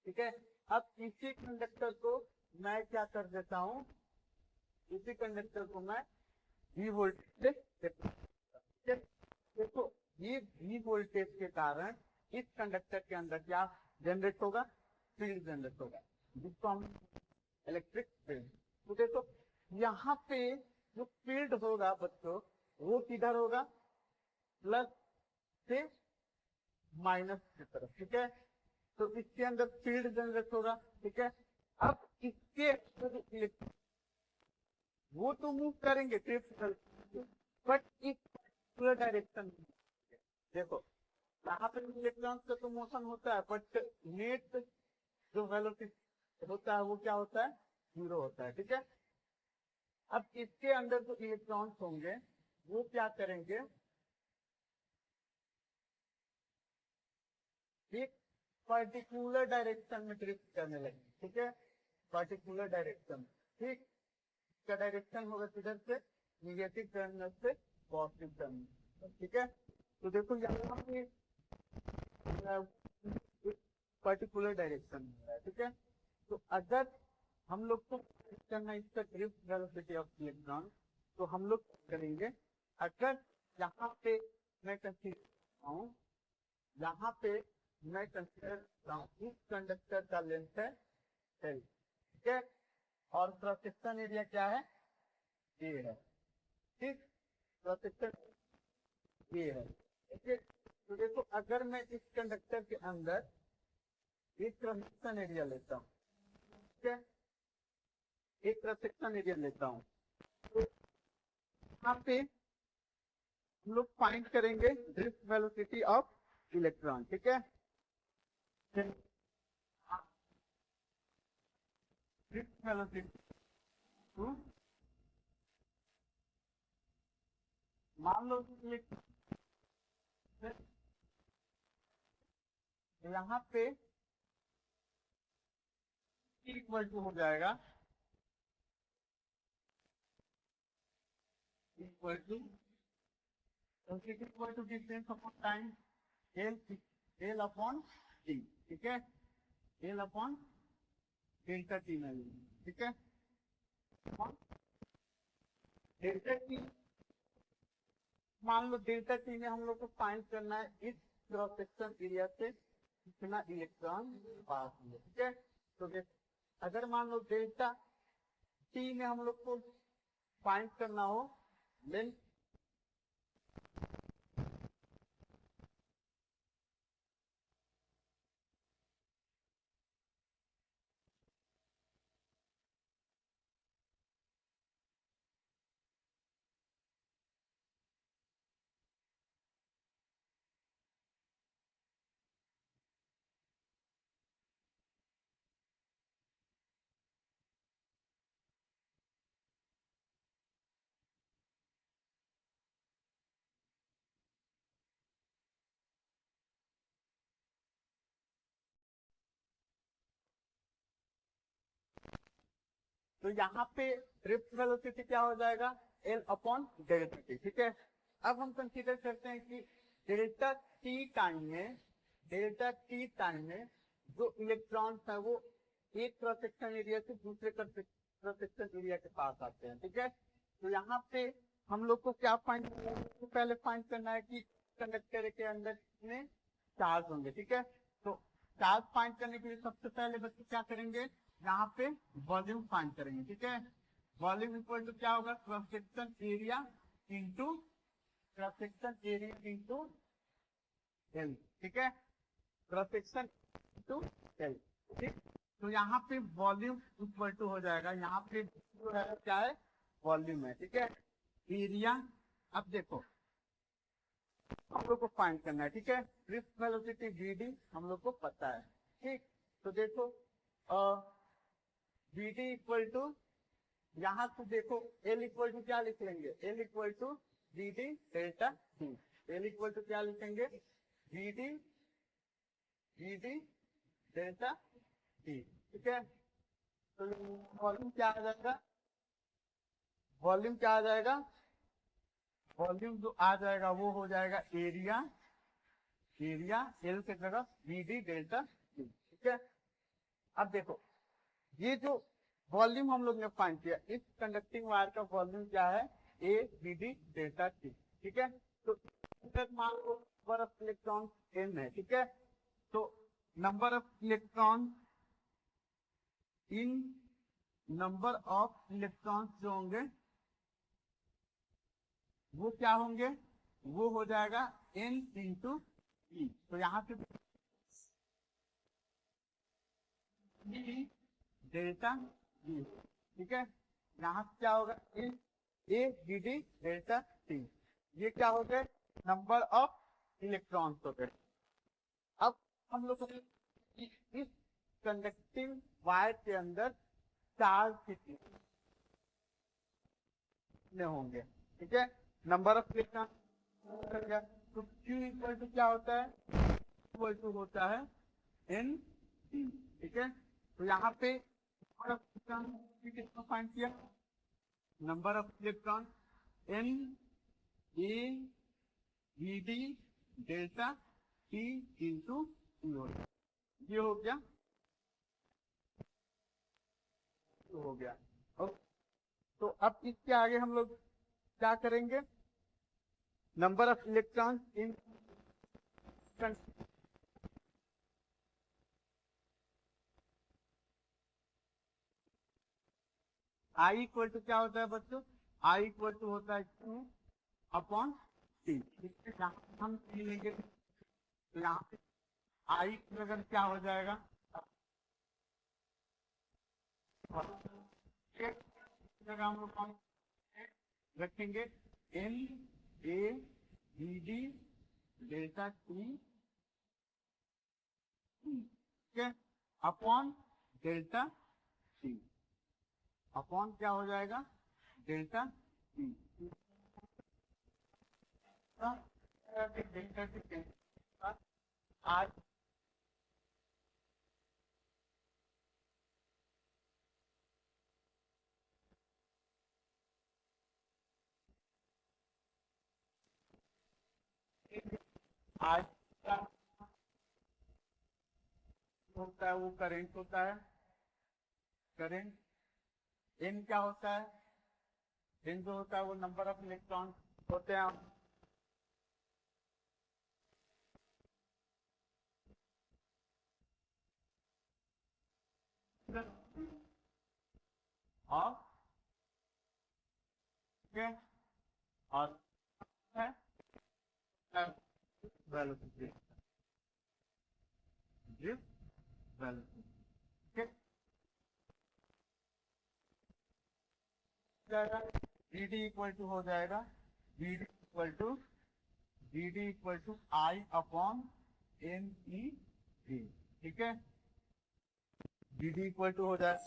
ठीक है। अब इसी कंडक्टर को मैं क्या कर देता हूँ, इसी कंडक्टर को मैं V वोल्टेज से देखो, ये V वोल्टेज के कारण इस कंडक्टर के अंदर क्या जनरेट होगा, फील्ड जनरेट होगा, जिसको हम इलेक्ट्रिक फील्ड। तो देखो यहाँ पे जो फील्ड होगा बच्चों, वो किधर होगा, प्लस से माइनस की तरफ। ठीक है, तो इसके अंदर फील्ड जनरेट होगा। ठीक है, अब इसके इलेक्ट्रिक वो तो मूव करेंगे बट इस पर्टिकुलर डायरेक्शन में। देखो यहाँ पे इलेक्ट्रॉन का तो मोशन होता है, बट नेट जो वेलोसिटी होता है वो क्या होता है, 0 होता है। ठीक है, अब इसके अंदर जो इलेक्ट्रॉन्स होंगे वो क्या करेंगे, एक पर्टिकुलर डायरेक्शन में ड्रिफ्ट करने लगे। ठीक है, पर्टिकुलर डायरेक्शन। ठीक, इसका डायरेक्शन होगा किधर से, निगेटिव टर्मिनल से पॉजिटिव टर्मिनल। ठीक है, तो देखो यहाँ पे पर्टिकुलर डायरेक्शन में है। ठीक है, तो अगर हम लोग को करना इसका ड्रिफ्ट वेलोसिटी ऑफ इलेक्ट्रॉन, तो हम लोग करेंगे, अगर यहाँ पे मैं कंसीडर हूँ, यहाँ पे मैं कंसीडर करता हूँ इस कंडक्टर का लेंथ है L। ठीक है, और क्रॉस सेक्शन एरिया क्या है, A है। ठीक, क्रॉस सेक्शन A है। ठीक है, तो देखो अगर मैं इस कंडक्टर के अंदर एक क्रॉस सेक्शन एरिया लेता हूँ, ठीक है, एक क्रॉस सेक्शन एरिया लेता हूँ, तो यहाँ पे हम लोग फाइंड करेंगे ड्रिफ्ट वेलोसिटी ऑफ इलेक्ट्रॉन। ठीक है, ड्रिफ्ट वेलोसिटी मान लो कि यहाँ पे इक्वल टू हो जाएगा, equal to equal to distance upon time, L upon T. ठीक है, एल अपॉन डेल्टा टी में। ठीक है, डेल्टा टी मान लो, डेल्टा टी में हम लोग को फाइंड करना है इस क्रॉस सेक्शन एरिया से कितना इलेक्ट्रॉन पास हुए। ठीक है, तो अगर मान लो डेल्टा टी में हम लोग को फाइंड करना हो लेंथ, तो यहाँ पे ड्रिफ्ट वेलोसिटी क्या हो जाएगा, एल अपॉन डेल्टा टी। ठीक है, अब हम कंसीडर करते हैं कि डेल्टा टी टाइम में, डेल्टा टी टाइम में जो इलेक्ट्रॉन्स है वो एक क्रॉस सेक्शन एरिया से दूसरे क्रॉस सेक्शन एरिया के पास आते हैं। ठीक है, तो यहाँ पे हम लोग को क्या फाइंड करना है, तो पहले फाइंड करना है कि कंडक्टर के अंदर कितने चार्ज होंगे। ठीक है, तो चार्ज फाइंड करने के लिए सबसे पहले बच्चे क्या करेंगे, यहाँ पे वॉल्यूम फाइंड करेंगे। ठीक है, वॉल्यूम इक्वल टू क्या होगा, cross section area into cross section area into L. ठीक है, क्रॉस सेक्शन इंटू एल। ठीक, तो यहाँ पे वॉल्यूम इक्वल टू हो जाएगा, यहाँ पे जो है क्या है, वॉल्यूम है। ठीक है, एरिया, अब देखो हम लोग को फाइंड करना है। ठीक है, ड्रिफ्ट वेलोसिटी वीडी हम लोग को पता है। ठीक, तो देखो वीडी इक्वल टू, यहाँ से देखो एल इक्वल टू क्या लिख लेंगे, L equal to VD delta T. L equal to क्या लिखेंगे, वीडी वीडी डेल्टा टी। ठीक है, तो वॉल्यूम क्या आ जाएगा, वॉल्यूम क्या आ जाएगा, वॉल्यूम जो आ जाएगा वो हो जाएगा एरिया, एरिया एल के तरफ वीडी डेल्टा टी। ठीक है, अब देखो ये जो वॉल्यूम हम लोग ने फाइंड किया, इस कंडक्टिंग वायर का वॉल्यूम क्या है, A B D delta T, ठीक है। तो मान लो नंबर ऑफ इलेक्ट्रॉन एन है, ठीक है। तो number of electron in number of electrons जो होंगे वो क्या होंगे, वो हो जाएगा एन इंटू ई। तो यहाँ पे डेल्टा ई, ठीक है। यहाँ से क्या होगा, N A D D delta T, ये क्या हो गए, नंबर ऑफ इलेक्ट्रॉन्स हो गए। अब हम लोग इस कंडक्टिंग वायर के अंदर चार्ज कितने होंगे, ठीक है। नंबर ऑफ इलेक्ट्रॉन, तो Q इक्वल टू क्या होता है, इक्वल टू होता है एन डी, ठीक है। तो यहाँ पे नंबर ऑफ इलेक्ट्रॉन किसको फाइंड किया, number of electron N A B D delta T into ये हो गया, हो गया। और तो अब इसके आगे हम लोग क्या करेंगे, number of electron in I equal to क्या होता है बच्चों, आई इक्वल टू होता है Q अपॉन टी, हम टी लेंगे तो यहाँ पे आई अगर क्या हो जाएगा, जगह हम लोग रखेंगे N A B D delta T, ठीक है, अपॉन डेल्टा टी, अपॉन क्या हो जाएगा, डेल्टा टी, डेल्टा टी आज आज होता है वो करंट होता है, करंट एन क्या होता है, एन जो होता है वो नंबर ऑफ इलेक्ट्रॉन होते हैं, और और है velocity, velocity, D D equal to हो जाएगा, D D equal to D D equal to I upon N E D, ठीक है। डी डी इक्वल टू हो जाए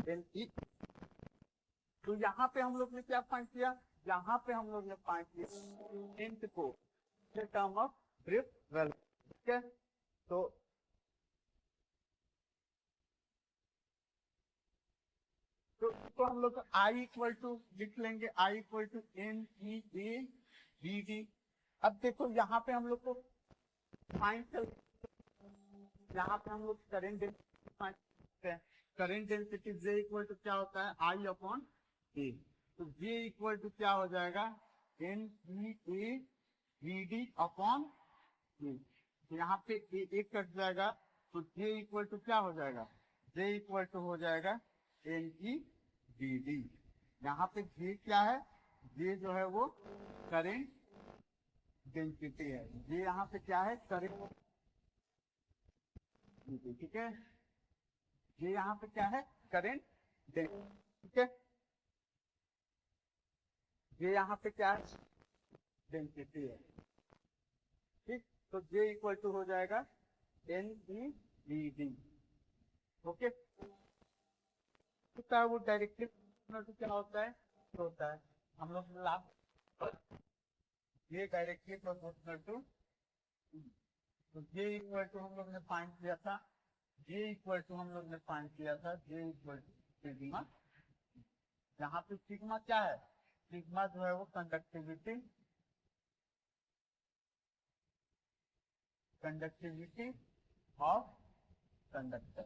एन ई, तो यहाँ पे हम लोग ने क्या फाइंड किया, यहाँ पे हम लोग ने फाइंड किया एंड को टर्म ऑफ ड्रिफ्ट वेलोसिटी, ठीक है। तो हम लोग आई इक्वल टू लिख लेंगे, I equal to N E A B D. अब देखो यहाँ पे हम लोग को फाइंड, यहाँ पे हम लोग करंट डेंसिटी फाइंड करते हैं, current density J equal to क्या होता है, आई अपॉन ए, तो जे इक्वल टू क्या हो जाएगा, N E A B D upon A, तो यहाँ पे एक कट जाएगा, तो जे इक्वल टू क्या हो जाएगा, जे इक्वल टू हो जाएगा एन ई बी डी। यहाँ पे जे क्या है, जे जो है वो करंट डेंसिटी है, जे यहाँ पे क्या है, करंट, ठीक है। ये यहाँ पे क्या है, करंट डेंसिटी, ठीक है। ये यहाँ पे क्या है, डेंसिटी है, ठीक। तो जे इक्वल टू हो जाएगा N E D D, okay. होता है वो डायरेक्टली क्या होता है, हम लोग लाभ ये डायरेक्टली प्रोपोर्शनल टू, तो जे इक्वल टू हम लोग ने फाइंड किया था, जे इक्वल टू हम लोग ने फाइंड किया था, जे इक्वल टू सिग्मा, यहाँ पे सिग्मा क्या है, सिग्मा जो है वो conductivity, conductivity of conductor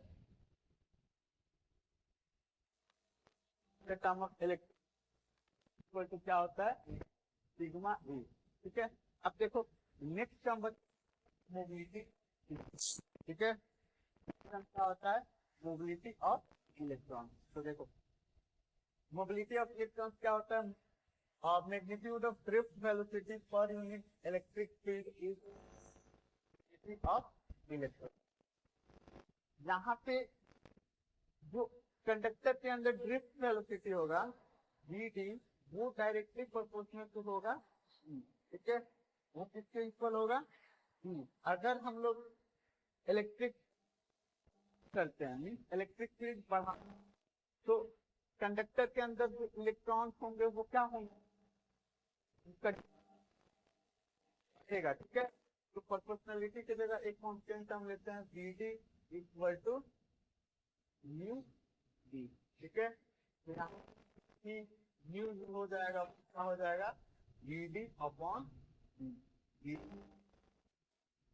term of electric तो क्या होता है सिग्मा ए। ठीक है, अब देखो नेक्स्ट टर्म मोबिलिटी। ठीक है, क्या होता है मोबिलिटी ऑफ इलेक्ट्रॉन। तो देखो मोबिलिटी ऑफ इलेक्ट्रॉन क्या होता है, magnitude of drift velocity per unit electric field is of electron. यहाँ पे जो कंडक्टर के अंदर ड्रिफ्ट वेलोसिटी होगा dt वो डायरेक्टली प्रोपोर्शनल टू होगा। ठीक है, वो किसके इक्वल होगा। अगर हम लोग इलेक्ट्रिक करते हैं इलेक्ट्रिक फील्ड बढ़ा तो कंडक्टर के अंदर जो इलेक्ट्रॉन होंगे वो क्या होंगे बढ़ेगा। ठीक है, तो प्रोपोर्शनलिटी की जगह एक कांस्टेंट हम लेते हैं dt equal to new D. ठीक है, तो यहाँ न्यू हो जाएगा क्या हो जाएगा डी डी अपॉन डी।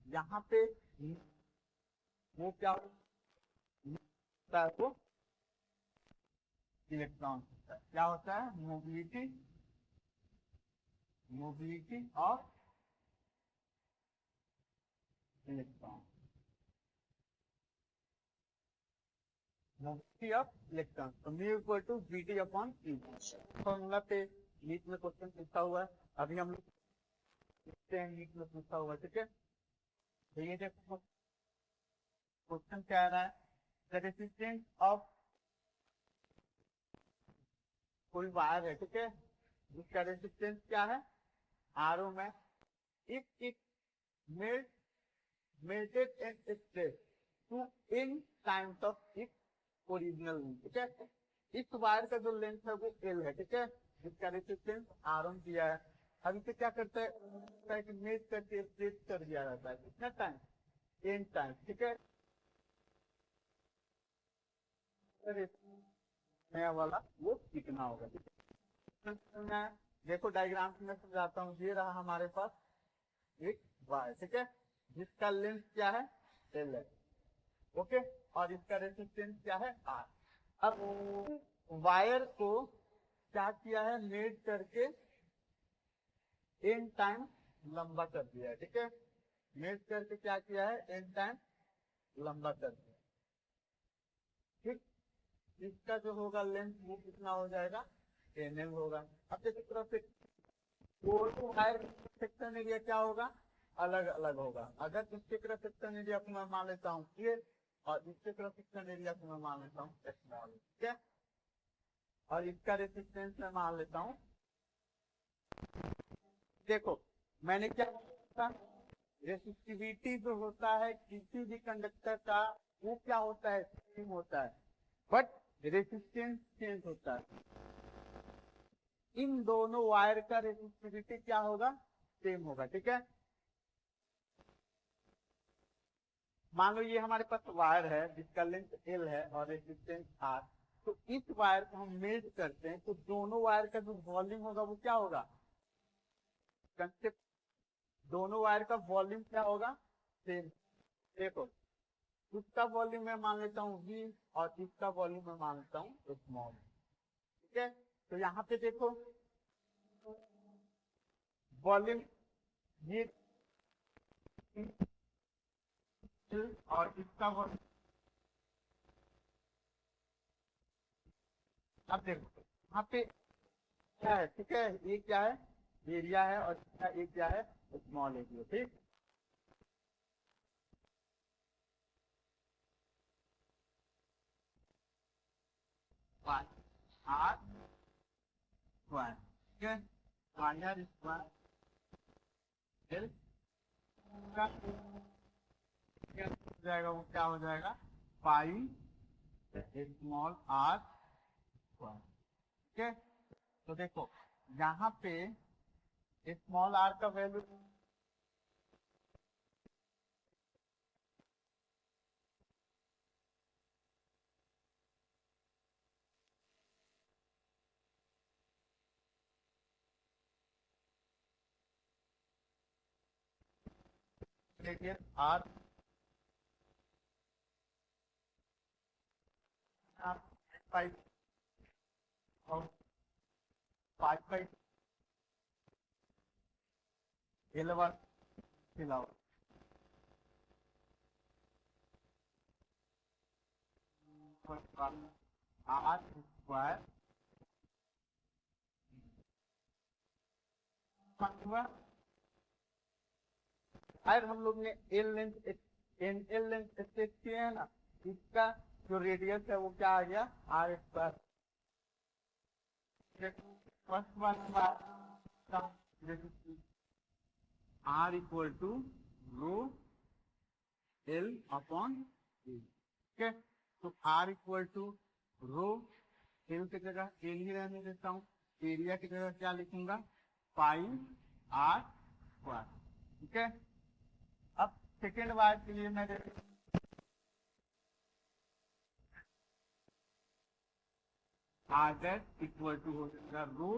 यहाँ पे वो क्या होता है वो इलेक्ट्रॉन होता है। क्या होता है mobility of electron. Mobility of electron तो mu equal to VT upon E. Formula पे नीट में क्वेश्चन पूछा हुआ है, अभी हम लोग देखते हैं नीट में पूछा हुआ है। ठीक है, तो ये देखो क्वेश्चन क्या आ रहा है, द रेजिस्टेंस ऑफ कोई वायर है। ठीक है, जिसका रेजिस्टेंस क्या है आर ओ में, if it melted and stretched to n times of its original length. ठीक है, इस वायर का जो लेंथ है वो एल है। ठीक है, जिसका रेजिस्टेंस आर ऑन दिया है। अब इसे क्या करता है कि मेज करके स्ट्रेच कर दिया जाता है कितना टाइम एन टाइम। ठीक है, नया वाला वो कितना होगा। मैं देखो डायग्राम में समझाता हूँ। ये रहा हमारे पास एक वायर। ठीक है, जिसका लेंथ क्या है एल है। ओके, और इसका रेजिस्टेंस क्या है आर। अब वायर को क्या किया है मेड करके एन टाइम लंबा कर दिया है। ठीक है, मेड करके क्या किया है एन टाइम लंबा कर दिया। ठीक, इसका जो होगा लेंथ वो कितना हो जाएगा एन एल होगा। अब देखिए तरफ से वायर सेक्शन एरिया क्या होगा अलग अलग होगा। अगर इसके क्रॉस सेक्शन एरिया को मैं मान लेता हूँ ये और इसके क्रॉस सेक्शन एरिया को मैं मान लेता हूँ स्मॉल। ठीक है, और इसका रेजिस्टेंस मैं मान लेता हूँ। देखो मैंने क्या कहा रेसिस्टिविटी जो होता है किसी भी कंडक्टर का वो क्या होता है सेम होता है, बट रेजिस्टेंस चेंज होता है। इन दोनों वायर का रेसिस्टिविटी क्या होगा सेम होगा। ठीक है, मान लो ये हमारे पास वायर है जिसका लेंथ एल है और रेजिस्टेंस आर। तो इस वायर को हम मेज करते हैं तो दोनों वायर का जो वॉल्यूम होगा वो क्या होगा कंसेप्ट, दोनों वायर का वॉल्यूम क्या होगा सेम। देखो इसका वॉल्यूम मैं मान लेता हूँ वी और इसका वॉल्यूम मैं मान लेता हूँ स्मॉल। ठीक है, तो यहाँ पे देखो वॉल्यूम ये और इसका वॉल्यूम। अब देखो यहाँ पे क्या है। ठीक है, ये क्या है एरिया है और ये क्या है स्मॉल एरिया। ठीक, आर स्क्वायर। ठीक है, आर स्क्वायर एल का क्या हो जाएगा वो क्या हो जाएगा पाई स्मॉल आर स्क्वायर। ठीक है, तो देखो यहाँ पे स्मॉल आर का वैल्यू रेडियस आर आप 5 और 5 11 खिलाओ आर स्क्वायर हुआ। अगर हम लोग ने एल लेंथ स्टेट किए है ना, इसका जो रेडियस है वो क्या आ गया R square. First one R equal to rho L upon A. ठीक है, तो R equal to rho L की जगह एल ही रहने देता हूँ, एरिया की जगह क्या लिखूंगा पाई आर स्क्वायर। ठीक है, अब सेकेंड बार के लिए मैं आर डैश इक्वल टू हो जाएगा rho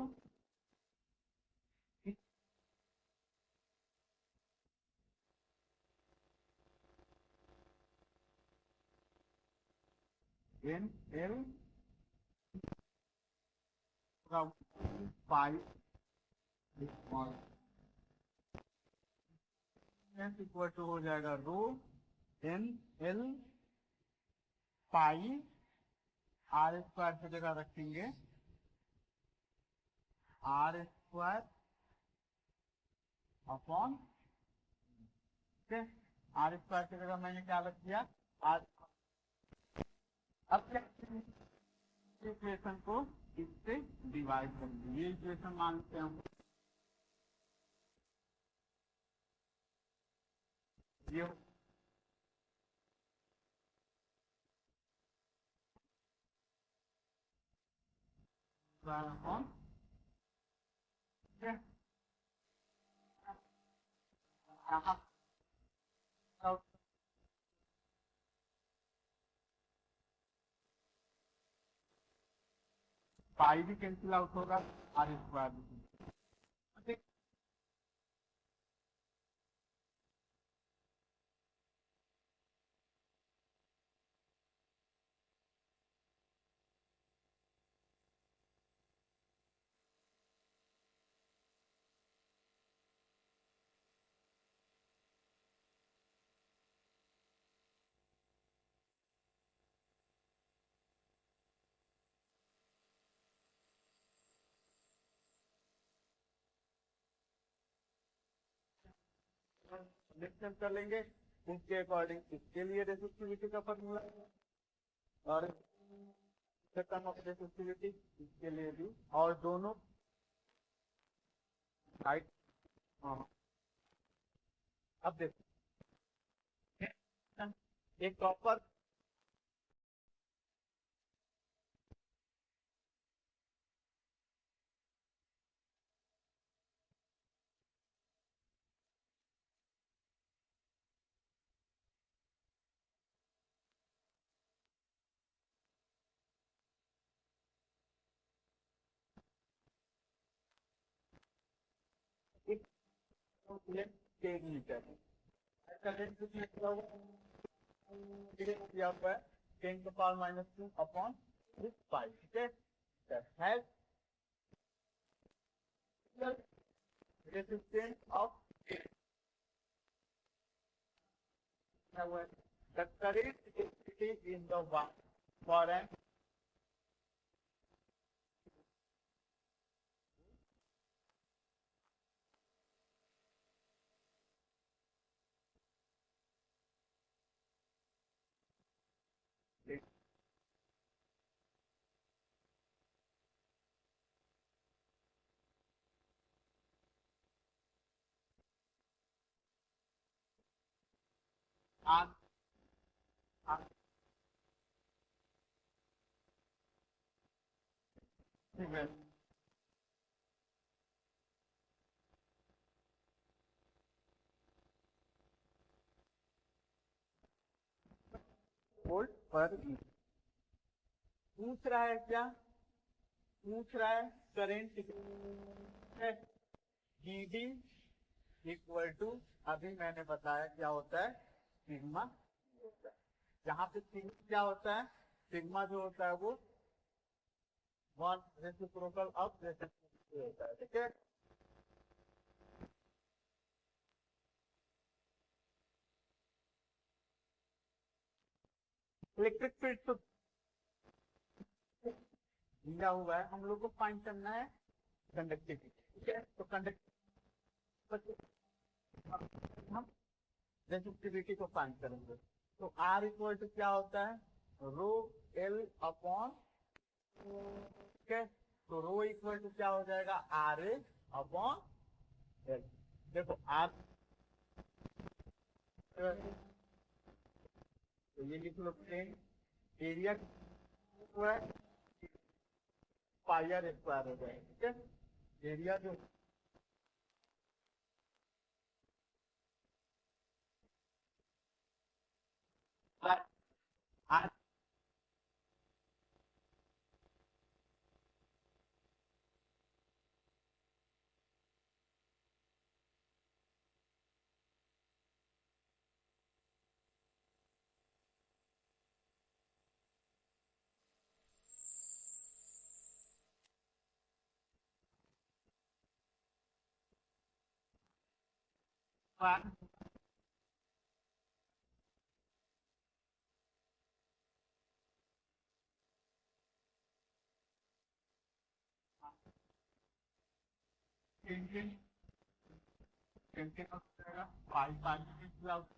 N L pi equal to हो जाएगा rho N L pi R square की जगह रखेंगे आर स्क्वायर अपॉन। ठीक है, आर स्क्वायर की जगह मैंने क्या रख दिया आर। अब क्या इक्वेशन को इससे डिवाइड करेंगे, ये इक्वेशन मानते हैं ये अपॉन पाई भी कैंसिल आउट होगा आर स्क्वायर भी। डिस्कस कर लेंगे उसके अकॉर्डिंग इसके लिए रेसिस्टिविटी का फॉर्मूला और सेकंड ऑफ रेसिस्टिविटी इसके लिए भी, और दोनों साइड। अब देखो एक कॉपर एक मीटर करंट कितना हुआ है 10⁻² अपॉन 6 पाई। ठीक है, resistance of the current density in the one for an volt पर पूछ रहा है क्या, पूछ रहा है करंट डी इक्वल टू, अभी मैंने बताया क्या होता है सिग्मा, यहाँ पे सिग्मा क्या होता है सिग्मा जो होता है वो 1 रेसिप्रोकल ऑफ रेसिप्रोसिटी होता है, ठीक है। इलेक्ट्रिक फील्ड तो दिया हुआ है, हम लोग को फाइंड करना है कंडक्टिविटी, ठीक है। तो कंडक्टिविटी हम रेसिस्टिविटी को फाइंड करेंगे। तो R इक्वल टू क्या होता है, रो L अपॉन, ठीक है। तो रो इक्वल टू क्या हो जाएगा, RA अपॉन L। देखो R, तो ये लिख लो plane area square pi R square हो जाएगा, ठीक है। एरिया जो R पाई पाई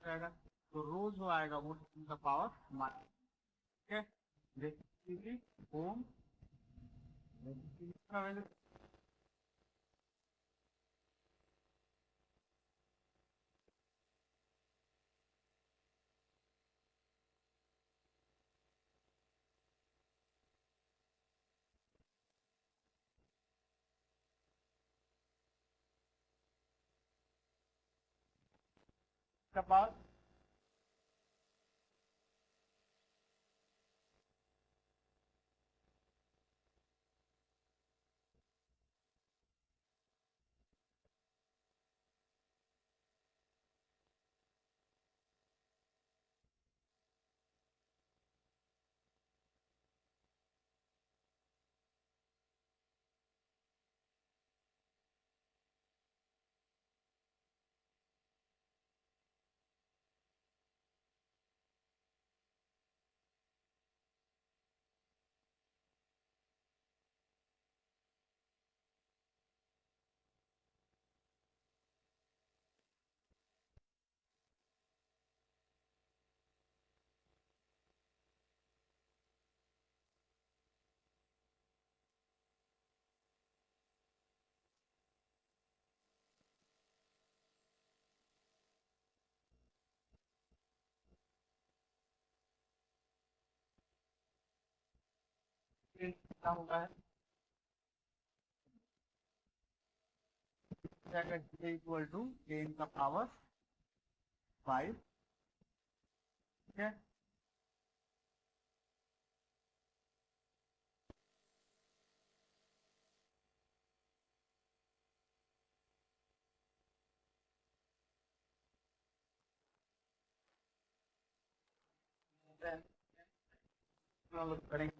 जाएगा। तो रो जो आएगा वो का पावर माइनस, ठीक है। रेसिस्टिविटी ओम का वैल्यू का पावर क्या होगा है J इक्वल टू गेन का पावर 5, ठीक है। करेंगे